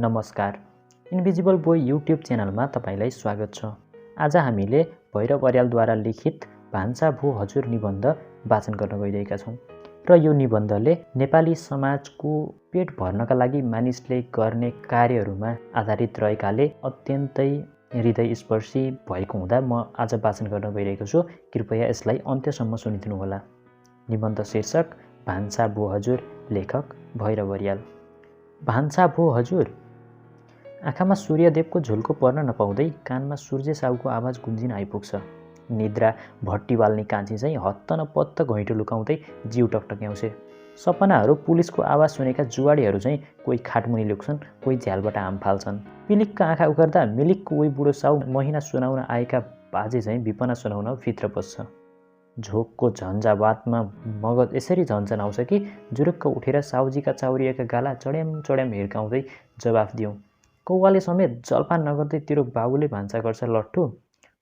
नमस्कार। Invisible boy YouTube च्यानलमा तपाईँलाई स्वागत छ। आज हामीले भैरव अर्यालद्वारा लिखित भान्सा भो हजुर निबन्ध वाचन गर्न गइरहेका छौँ र यो निबन्धले नेपाली समाजको पेट भर्नका लागि मानिसले गर्ने कार्यहरूमा आधारित रहेकाले अत्यन्तै हृदयस्पर्शी भएको हुँदा म आज वाचन गर्न गइरहेको छु। कृपया यसलाई अन्त्यसम्म सुनिदिनुहोला। निबन्ध शीर्षक भान्सा भो हजुर, लेखक भैरव अर्याल। भान्सा भो हजुर। आँखामा सूर्यदेवको झुल्को पर्न नपाउँदै कानमा सूर्य साउको आवाज गुन्जिन आइपुग्छ। निद्रा भट्टी बाल्ने कान्छी चाहिँ हत्त न पत्त घैँटो लुकाउँदै जिउ टकटक्याउँछे। सपनाहरू पुलिसको आवाज सुनेका जुवाडीहरू चाहिँ कोही खाटमुनि लुक्छन्, कोही झ्यालबाट हाम फाल्छन्। पिलिक्क आँखा उघर्दा मिलिक्क उही बुढो साउ महिना सुनाउन आएका बाजे चाहिँ विपना सुनाउन भित्र पस्छ। झोकको झन्झावातमा मगज यसरी झन्झनाउँछ कि जुरुक्क उठेर साउजीका चाउरिएका गाला चड्याम चड्याम हिर्काउँदै जवाफ दिउँ। कौवाले समेत जलपान नगर्दै तेरो बाबुले भान्सा गर्छ लट्ठु।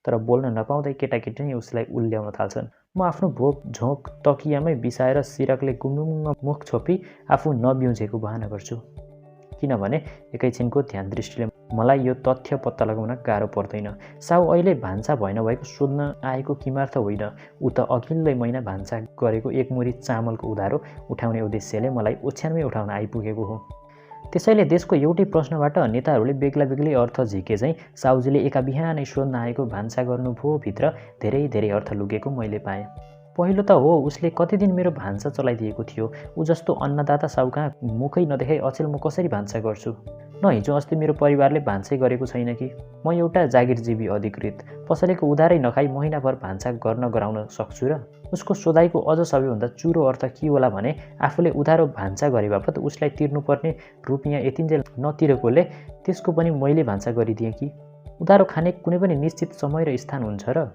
तर बोल्न नपाउँदै केटाकेटी नै उसलाई उल्ल्याउन थाल्छन्। म आफ्नो भोक झोक तकियामै बिसाएर सिरकले गुमुङ्ग मुख छोपी आफू नबिउजेको बहाना गर्छु। किनभने एकैछिनको ध्यान दृष्टिले मलाई यो तथ्य पत्ता लगाउन गाह्रो पर्दैन। साउ अहिले भान्सा भएन भएको सोध्न आएको किमार्थ होइन। ऊ त अघिल्लै महिना भान्सा गरेको एक मुरी चामलको उधारो उठाउने उद्देश्यले मलाई ओछ्यानमै उठाउन आइपुगेको हो। त्यसैले देशको एउटै प्रश्नबाट नेताहरूले बेग्ला बेग्लै अर्थ झिके चाहिँ साउजीले एका बिहानै सोध्न आएको भान्सा गर्नुभयो भित्र धेरै धेरै अर्थ लुकेको मैले पाएँ। पहिलो त हो उसले कति दिन मेरो भान्सा चलाइदिएको थियो। ऊ जस्तो अन्नदाता साउ कहाँ मुखै नदेखाइ अचेल म कसरी भान्सा गर्छु? न हिजो अस्ति मेरो परिवारले भान्सै गरेको छैन कि। म एउटा जागिरजीवी अधिकृत, पसलेको उधारै नखाई महिनाभर भान्सा गर्न गराउन सक्छु र? उसको सोधाइको अझ सबैभन्दा चुरो अर्थ के होला भने आफूले उधारो भान्सा गरे बापत उसलाई तिर्नुपर्ने रुपियाँ यतिन्जेल नतिरेकोले त्यसको पनि मैले भान्सा गरिदिएँ कि? उधारो खाने कुनै पनि निश्चित समय र स्थान हुन्छ र?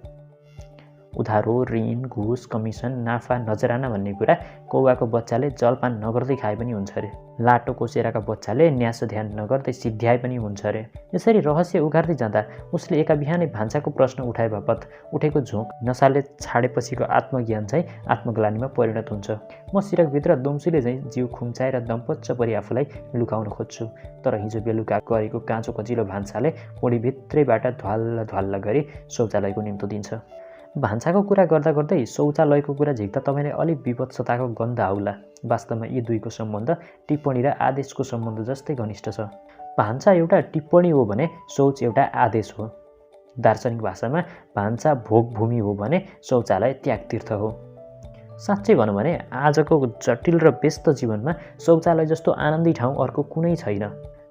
उधारो, ऋण, घुस, कमिसन, नाफा, नजराना भन्ने कुरा कौवाको बच्चाले जलपान नगर्दै खाए पनि हुन्छ अरे। लाटो कोसेराका बच्चाले न्यासो ध्यान नगर्दै सिद्ध्याए पनि हुन्छ अरे। यसरी रहस्य उघार्दै जाँदा उसले एका बिहानै भान्साको प्रश्न उठाए बापत उठेको झोक नसाले छाडेपछिको आत्मज्ञान चाहिँ आत्मग्लानीमा परिणत हुन्छ। म सिरकभित्र दुम्सुले चाहिँ जिउ खुम्चाएर दम्पच्च परि आफूलाई लुकाउन खोज्छु। तर हिजो बेलुका गरेको काँचो कचिलो भान्साले पोडीभित्रैबाट ध्वाल्ल ध्वाल्ल गरी शौचालयको निम्तो दिन्छ। भान्साको कुरा गर्दा गर्दै शौचालयको कुरा झिक्दा तपाईँलाई अलिक विपत्सताको गन्ध आउला। वास्तवमा यी दुईको सम्बन्ध टिप्पणी र आदेशको सम्बन्ध जस्तै घनिष्ठ छ। भान्सा एउटा टिप्पणी हो भने शौच एउटा आदेश हो। दार्शनिक भाषामा भान्सा भोगभूमि हो भने शौचालय त्यागतीर्थ हो। साँच्चै भनौँ भने आजको जटिल र व्यस्त जीवनमा शौचालय जस्तो आनन्दी ठाउँ अर्को कुनै छैन।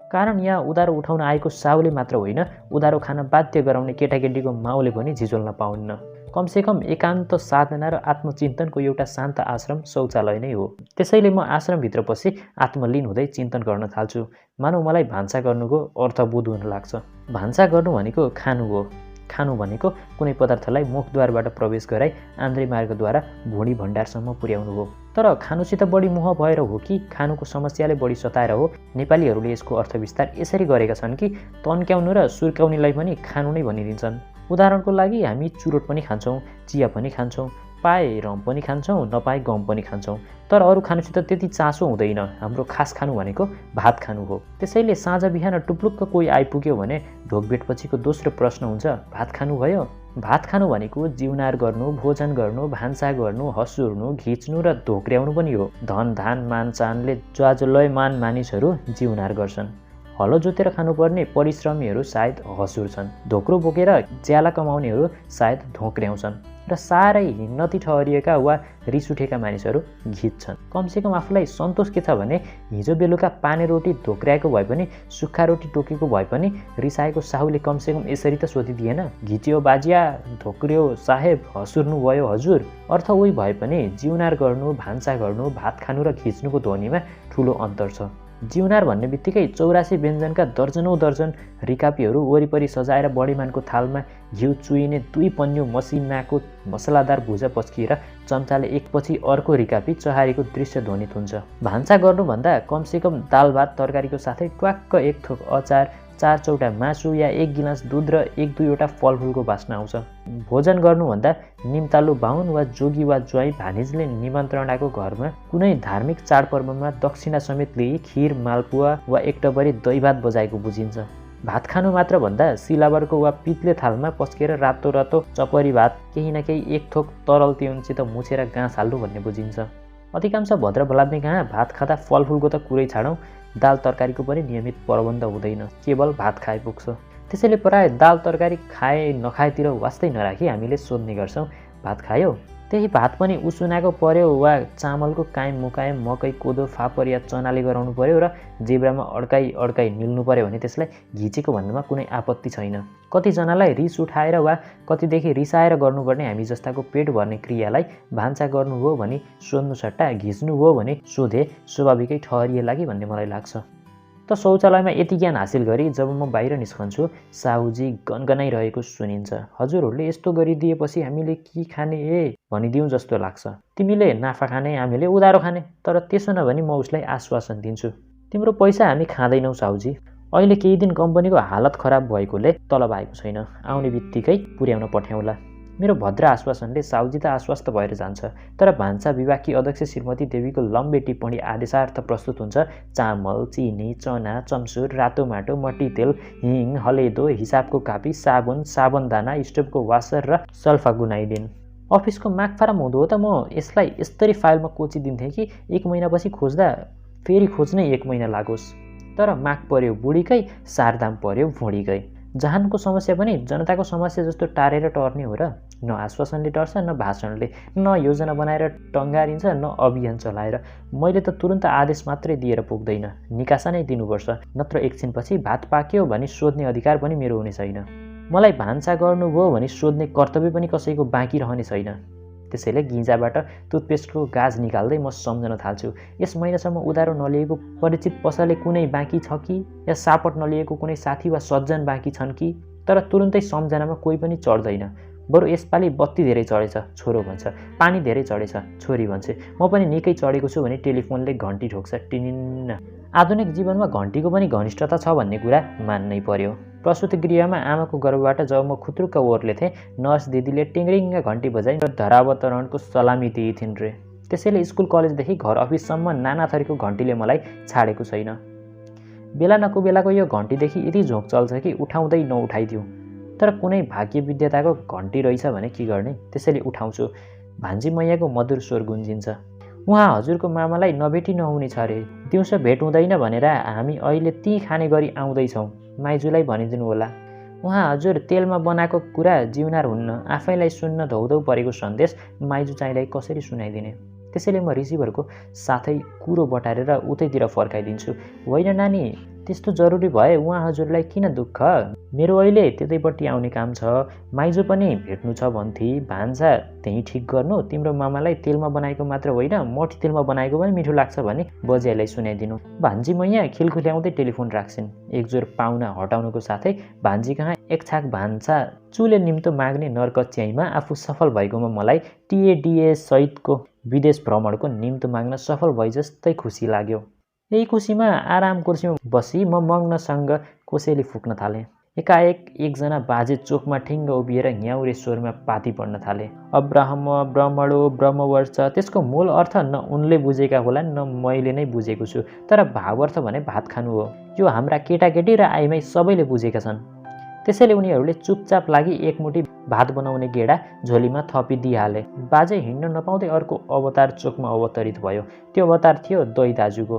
कारण यहाँ उधारो उठाउन आएको साउले मात्र होइन, उधारो खान बाध्य गराउने केटाकेटीको माउले पनि झिझोल्न पाउन्न। कमसेकम एकान्त साधना र आत्मचिन्तनको एउटा शान्त आश्रम शौचालय नै हो। त्यसैले म आश्रमभित्र पसी आत्मलीन हुँदै चिन्तन गर्न थाल्छु। मानौ मलाई भान्सा गर्नुको अर्थबोध हुन लाग्छ। भान्सा गर्नु भनेको खानु हो। खानु भनेको कुनै पदार्थलाई मुखद्वारबाट प्रवेश गराई आन्द्रे मार्गद्वारा भुँडी भण्डारसम्म पुर्याउनु हो। तर खानुसित बढी मोह भएर हो कि खानुको समस्याले बढी सताएर हो, नेपालीहरूले यसको अर्थविस्तार यसरी गरेका छन् कि तन्क्याउनु र सुर्क्याउनेलाई पनि खानु नै भनिदिन्छन्। उदाहरणको लागि हामी चुरोट पनि खान्छौँ, चिया पनि खान्छौँ, पाए रम पनि खान्छौँ, नपाए गम पनि खान्छौँ। तर अरू खानुसित त्यति चासो हुँदैन। हाम्रो खास खानु भनेको भात खानु हो। त्यसैले साँझ बिहान टुप्लुक्क कोही आइपुग्यो भने ढोकभेटपछिको दोस्रो प्रश्न हुन्छ, भात खानु भयो? भात खानु भनेको जिउनार गर्नु, भोजन गर्नु, भान्सा गर्नु, हसुर्नु, घिच्नु र धोक्र्याउनु पनि हो। धन धान मान चानले ज्वाजलयमान मानिसहरू जिउनार गर्छन्। हलो जोतेर खानुपर्ने परिश्रमीहरू सायद हसुर्छन्। धोक्रो बोकेर ज्याला कमाउनेहरू सायद धोक्र्याउँछन् र साह्रै हिन्नती ठहरिएका वा रिस उठेका मानिसहरू घिच्छन्। कमसेकम आफूलाई सन्तोष के छ भने हिजो बेलुका पाने रोटी धोक्र्याएको भए पनि, सुक्खा रोटी टोकेको भए पनि रिसाएको साहुले कमसेकम यसरी त सोधिदिएन, घिच्यो बाजिया, धोक्र्यो साहेब, हसुर्नु भयो हजुर। अर्थ उही भए पनि जिउनार गर्नु, भान्सा गर्नु, भात खानु र घिच्नुको ध्वनिमा ठुलो अन्तर छ। जिउनार भन्ने बित्तिकै 84 व्यञ्जनका दर्जनौँ दर्जन रिकापीहरू वरिपरि सजाएर बढीमानको थालमा घिउ चुइने 2 पन्यु मसिनाको मसलादार भुजा पस्किएर चम्चाले एकपछि अर्को रिकापी चहारेको दृश्य ध्वनित हुन्छ। भान्सा गर्नुभन्दा कमसेकम दाल भात तरकारीको साथै ट्वाक्क एक थोक अचार, 4 चौटा मासु या 1 गिलास दूध र 1-2वटा फलफुलको बास्ना आउँछ। भोजन गर्नुभन्दा निम्तालु बाहुन वा जोगी वा ज्वाइँ भानिजले निमन्त्रणाको घरमा कुनै धार्मिक चाडपर्वमा दक्षिणा समेत लिई खिर, मालपुवा वा एक टपरी दही भात बजाएको बुझिन्छ। भात खानु मात्र भन्दा सिलावरको वा पित्ले थालमा पस्केर रातो रातो चपरी भात केही न केही एक थोक तरल तिउनसित मुछेर गाँस हाल्नु भन्ने बुझिन्छ। अधिकांश भद्र भलाद्मी कहाँ भात खाँदा फलफुलको त कुरै छाडौँ, दाल तरकारीको पनि नियमित प्रबन्ध हुँदैन, केवल भात खाए पुग्छ। त्यसैले प्राय दाल तरकारी खाए नखाएतिर वास्तै नराखी हामीले सोध्ने गर्छौँ, भात खायो? त्यही भात पनि उसुनाको पर्यो वा चामलको कायम मुकायम मकै, कोदो, फापर या चनाले गराउनु पर्यो र जेब्रामा अड्काई निल्नु पर्यो भने त्यसलाई घिचेको भन्नुमा कुनै आपत्ति छैन। कतिजनालाई रिस उठाएर वा कतिदेखि रिसाएर गर्नुपर्ने हामी जस्ताको पेट भर्ने क्रियालाई भान्सा गर्नु हो भने सोध्नु सट्टा घिच्नु हो भने सोधे स्वाभाविकै ठहरिएला कि भन्ने मलाई लाग्छ। त शौचालयमा यति ज्ञान हासिल गरी जब म बाहिर निस्कन्छु साहुजी गनगनाइरहेको सुनिन्छ। हजुरहरूले यस्तो गरिदिएपछि हामीले के खाने भनिदिउँ जस्तो लाग्छ। तिमीले नाफा खाने, हामीले उधारो खाने। तर त्यसो नभनी म उसलाई आश्वासन दिन्छु, तिम्रो पैसा हामी खाँदैनौँ साहुजी। अहिले केही दिन कम्पनीको हालत खराब भएकोले तलब आएको छैन, आउने बित्तिकै पुर्याउन पठाउँला। मेरो भद्र आश्वासनले साहुजी त आश्वस्त भएर जान्छ। तर भान्सा विभागकी अध्यक्ष श्रीमती देवीको लम्बे टिप्पणी आदेशार्थ प्रस्तुत हुन्छ। चामल, चिनी, चना, चम्सुर, रातो माटो, मट्टीतेल, हिङ, हलेदो, हिसाबको कापी, साबुन, साबनदाना, स्टोभको वासर र सल्फा गुनाइदिन्। अफिसको माग फारम हुँदो हो त म यसलाई यस्तरी फाइलमा कोचिदिन्थेँ कि 1 महिनापछि खोज्दा फेरि खोज्नै 1 महिना लागोस्। तर माग पर्यो बुढीकै, सारदाम पर्यो भुँडीकै। जहानको समस्या पनि जनताको समस्या जस्तो टारेर टर्ने हो र? न आश्वासनले टर्छ, न भाषणले, न योजना बनाएर टङ्गारिन्छ, न अभियान चलाएर। मैले त तुरुन्त आदेश मात्रै दिएर पुग्दैन, निकासा नै दिनुपर्छ, नत्र एकछिनपछि भात पाक्यो भनी सोध्ने अधिकार पनि मेरो हुने छैन। मलाई भान्सा गर्नुभयो भने सोध्ने कर्तव्य पनि कसैको बाँकी रहने छैन। त्यसैले गिजाबाट टुथपेस्टको गाज निकाल्दै म सम्झन थाल्छु, यस महिनासम्म उधारो नलिएको परिचित पसलले कुनै बाँकी छ कि, या सापट नलिएको कुनै साथी वा सज्जन बाँकी छन् कि। तर तुरुन्तै सम्झनामा कोही पनि चढ्दैन। बरु यसपालि बत्ती धेरै चढेछ, छोरो भन्छ, पानी धेरै चढेछ, छोरी भन्छे। म पनि निकै चढेको छु भने टेलिफोनले घन्टी ठोक्छ, टिनिन्न। आधुनिक जीवनमा घन्टीको पनि घनिष्ठता छ भन्ने कुरा मान्नै पर्यो। प्रसुति गृहमा आमाको गर्भबाट जब म खुत्रुक्क ओर्लेथेँ, नर्स दिदीले टिङ्रिङ्ग घन्टी बजाई धरावतरणको सलामी दिइथिन् रे। त्यसैले स्कुल कलेजदेखि घर अफिससम्म नाना थरीको घन्टीले मलाई छाडेको छैन। बेला नकुबेलाको यो घन्टीदेखि यति झोक चल्छ कि उठाउँदै नउठाइदिउँ। तर कुनै भाग्य विद्याताको घन्टी रहेछ भने के गर्ने, त्यसैले उठाउँछु। भान्जी मैयाको मधुर स्वर गुन्जिन्छ। उहाँ हजुरको मामालाई नभेटी नहुने छ अरे, दिउँसो भेट हुँदैन भनेर हामी अहिले ती खाने गरी आउँदैछौँ, माइजूलाई भनिदिनु होला। उहाँ हजुर तेलमा बनाएको कुरा जिउनार हुन्न, आफैलाई सुन्न धौधौ परेको सन्देश माइजू चाहिँलाई कसरी सुनाइदिने। त्यसैले म रिसिभरको साथै कुरो बटारेर उतैतिर फर्काइदिन्छु। होइन नानी, त्यस्तो जरुरी भए उहाँ हजुरलाई किन दुःख, मेरो अहिले त्यतैपट्टि आउने काम छ, माइजू पनि भेट्नु छ भन्थे, भान्सा त्यहीँ ठिक गर्नु, तिम्रो मामालाई तेलमा बनाएको मात्र होइन मठी तेलमा बनाएको पनि मिठो लाग्छ भने बजियालाई सुनाइदिनु। भान्जी मैया खिलखुल्याउँदै टेलिफोन राख्छिन्। एकजोर पाहुना हटाउनुको साथै भान्जी कहाँ एक छाक भान्सा चुले निम्तो माग्ने नरकच्याइमा आफू सफल भएकोमा मलाई टिएडिए सहितको विदेश भ्रमणको निम्तो माग्न सफल भए जस्तै खुसी लाग्यो। यही खुसीमा आराम कुर्सीमा बसी म मग्नसँग कोसेली फुक्न थालेँ। एकाएक एकजना बाजे चोकमा ठिङ्ग उभिएर ह्याउरे स्वरमा पाती पढ्न थाले। अब्राहम ब्रह्मणो ब्रह्मवर्ष। त्यसको मूल अर्थ न उनले बुझेका होलान् न मैले नै बुझेको छु, तर भावार्थ भने भात खानु हो। यो हाम्रा केटाकेटी र आइमाई सबैले बुझेका छन्। त्यसैले उनीहरूले चुपचाप लागि एकमुठी भात बनाउने गेडा झोलीमा थपिदिइहाले। बाजे हिँड्न नपाउँदै अर्को अवतार चोकमा अवतरित भयो। त्यो अवतार थियो दही दाजुको।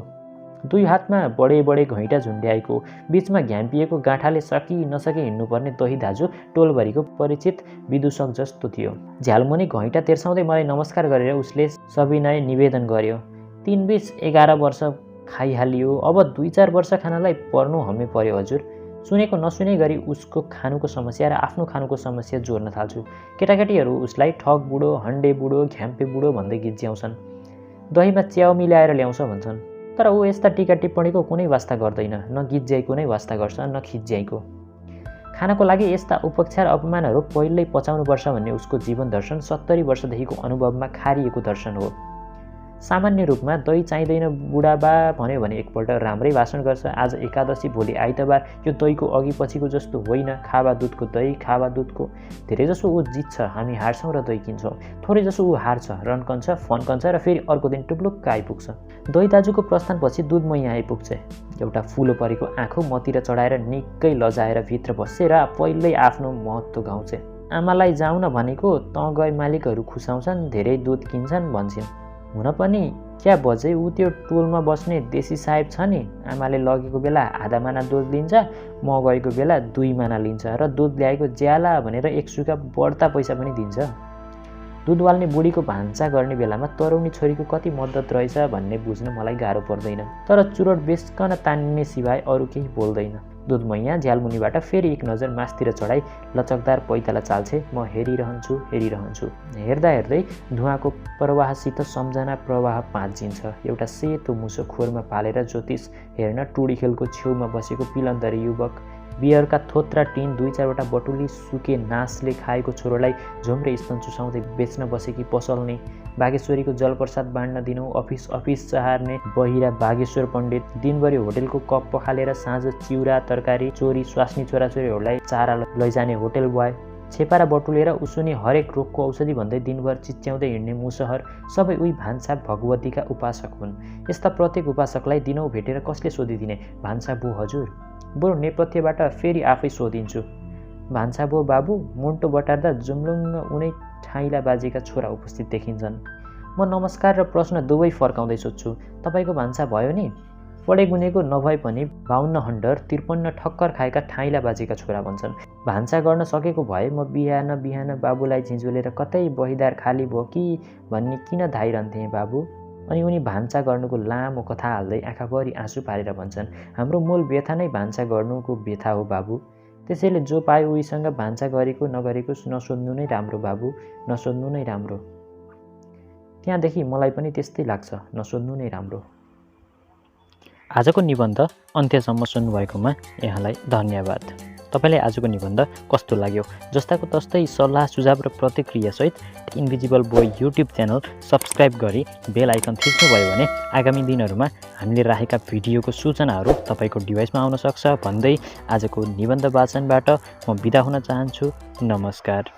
2 हातमा बडे बडे घैँटा झुन्ड्याएको, बिचमा घ्याम्पिएको गाँठाले सकि नसके हिँड्नुपर्ने दही दाजु टोलभरिको परिचित विदूषक जस्तो थियो। झ्यालमुनि घैँटा तेर्साउँदै मलाई नमस्कार गरेर उसले सविनय निवेदन गर्यो, 3-20-11 वर्ष खाइहालियो, अब 2-4 वर्ष खानालाई पर्नु हम्मे पर्यो हजुर। सुनेको नसुने गरी उसको खानुको समस्या र आफ्नो खानुको समस्या जोड्न थाल्छु। केटाकेटीहरू उसलाई ठग बुढो, हन्डे बुढो, घ्याम्पे बुढो भन्दै गिज्याउँछन्। दहीमा च्याउ मिलाएर ल्याउँछ भन्छन्। तर ऊ यस्ता टिका टिप्पणीको कुनै वास्ता गर्दैन, न गिज्याइको नै वास्ता गर्छ न खिज्याइको। खानको लागि यस्ता उपेक्षा र अपमानहरू पहिल्यै पचाउनुपर्छ भन्ने उसको जीवन दर्शन 70 वर्षदेखिको अनुभवमा खारिएको दर्शन हो। सामान्य रूपमा दही चाहिँदैन बुढाबा भन्यो भने एकपल्ट राम्रै भाषण गर्छ। आज एकादशी, भोलि आइतबार। यो दहीको अघि पछिको जस्तो होइन। खावा दुधको दही, खावा दुधको। धेरैजसो ऊ जित्छ, हामी हार्छौँ र दही किन्छौँ। थोरै जसो ऊ हार्छ, रन्कन्छ, फन्कन्छ र फेरि अर्को दिन टुप्लुक्क आइपुग्छ। दही दाजुको प्रस्थानपछि दुध म यहाँ आइपुग्छ। एउटा फुलो परेको आँखो मतिर चढाएर निकै लजाएर भित्र बस्छ र पहिल्यै आफ्नो महत्त्व गाउँछ। आमालाई जाउन भनेको, तँ गए मालिकहरू खुसाउँछन्, धेरै दुध किन्छन् भन्छन्। हुन पनि क्या बजे, ऊ त्यो टोलमा बस्ने देशी साहेब छ नि, आमाले लगेको बेला आधा माना दुध लिन्छ, म गएको बेला 2 माना लिन्छ र दुध ल्याएको ज्याला भनेर 1 सुका बढ्ता पैसा पनि दिन्छ। दुध वाल्ने बुढीको भान्सा गर्ने बेलामा तरुणी छोरीको कति मद्दत रहेछ भन्ने बुझ्न मलाई गाह्रो पर्दैन, तर चुरोट बेचकन तान्ने सिवाय अरू केही बोल्दैन। दुध मैया झ्यालमुनिबाट फेरि एक नजर मासतिर चढाई लचकदार पैताला चाल्छे। म हेरिरहन्छु। हेर्दा हेर्दै धुवाँको प्रवाहसित सम्झना प्रवाह पाँचिन्छ। एउटा सेतो मुसो खोरमा पालेर ज्योतिष हेर्न टुडीखेलको छेउमा बसेको पिलन्तरी युवक, बियरका थोत्रा टिन, 2-4वटा बटुली, सुके नासले खाएको छोरोलाई झुम्रे स्तन चुसाउँदै बेच्न बसेकी पसल्ने, बागेश्वरीको जलप्रसाद बाँड्न दिनौँ अफिस चहार्ने बहिरा बागेश्वर पण्डित, दिनभरि होटेलको कप पखालेर साँझ चिउरा तरकारी चोरी स्वास्नी छोराछोरीहरूलाई चारा लैजाने होटेल बोय, छेपारा बटुलेर उसुनी हरेक रोगको औषधि भन्दै दिनभर चिच्याउँदै हिँड्ने मुसहर, सबै उही भान्सा भगवतीका उपासक हुन्। यस्ता प्रत्येक उपासकलाई दिनौँ भेटेर कसले सोधिदिने, भान्सा बो हजुर? बरु नेपथ्यबाट फेरि आफै सोधिन्छु, भान्सा बो बाबु? मुन्टो बटार्दा जुम्लुङ्ग उनै ठाइला बाजेका छोरा उपस्थित देखिन्छन्। म नमस्कार र प्रश्न दुवै फर्काउँदै सोध्छु, तपाईँको भान्सा भयो नि? पढे गुनेको नभए पनि 52 हन्डर 53 ठक्कर खाएका ठाइला बाजेका छोरा भन्छन्। भान्सा गर्न सकेको भए म बिहान बाबुलाई झिझुलेर कतै बहिदार खाली भयो कि भन्ने किन धाइरहन्थेँ बाबु? अनि उनी भान्सा गर्नुको लामो कथा हाल्दै आँखाभरि आँसु पारेर भन्छन्, हाम्रो मूल व्यथा नै भान्सा गर्नुको व्यथा हो बाबु। त्यसैले जो पायो उहीसँग भान्सा गरेको नगरेको नसोध्नु नै राम्रो बाबु, नसोध्नु नै राम्रो। त्यहाँदेखि मलाई पनि त्यस्तै लाग्छ, नसोध्नु नै राम्रो। आजको निबन्ध अन्त्यसम्म सुन्नुभएकोमा यहाँलाई धन्यवाद। तपाईँलाई आजको निबन्ध कस्तो लाग्यो? जस्ताको तस्तै सल्लाह सुझाव र प्रतिक्रियासहित invisible boy YouTube channel subscribe गरी बेल आइकन थिच्नुभयो भने आगामी दिनहरूमा हामीले राखेका भिडियोको सूचनाहरू तपाईँको डिभाइसमा आउन सक्छ भन्दै आजको निबन्ध वाचनबाट म बिदा हुन चाहन्छु। नमस्कार।